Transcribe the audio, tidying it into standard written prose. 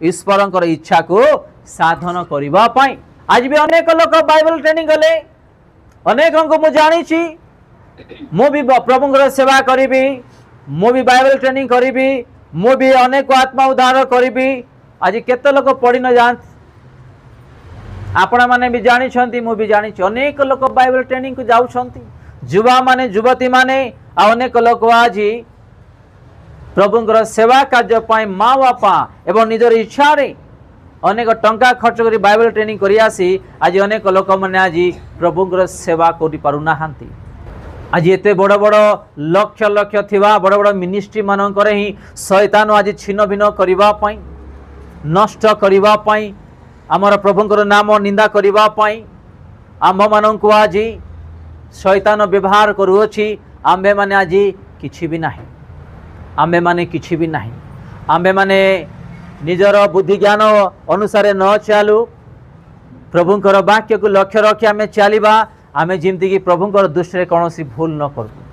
ईश्वर इच्छा को साधन करने। आज भी अनेक लोग बाइबल ट्रेनिंग गले, अनेक मुझे जानी मु भी प्रभु सेवा करी, मु भी बाइबल ट्रेनिंग करी, मु भी अनेक आत्मा उद्धार करी। आज केते लोग पढ़ी न जान, आपण मैंने भी जानी, मु भी जानी अनेक लोग बाइबल ट्रेनिंग को जाउछंती, युवा माने युवती माने अनेक लोग आज प्रभुंकर सेवा कार्य माँ बापा एवं निजर इच्छा अनेक टंका खर्च कर बाइबल ट्रेनिंग करी आसी आज अनेक लोक मैंने आज प्रभुंकर सेवा करि पारुना। आज एते बड़ बड़ लक्ष लक्ष थिबा बड़ बड़ मिनिस्ट्री मानकर ही शैतान आज छिन्न भिन्न करिबा पई, नष्ट करिबा पई, आमर प्रभुंकर नाम निंदा करिबा पई आम्भ माननकु आज शैतान व्यवहार करूछि। आम्भे माने आज किछि भी नाही, आम्भे माने किछि भी नाही, आम्भे माने निजर बुद्धि ज्ञान अनुसार न चालू, प्रभुंकर वाक्य को लक्ष्य रखी आमे चलिबा, आमे जिमती कि प्रभुंकर दृष्टि कौन भूल न करूँ।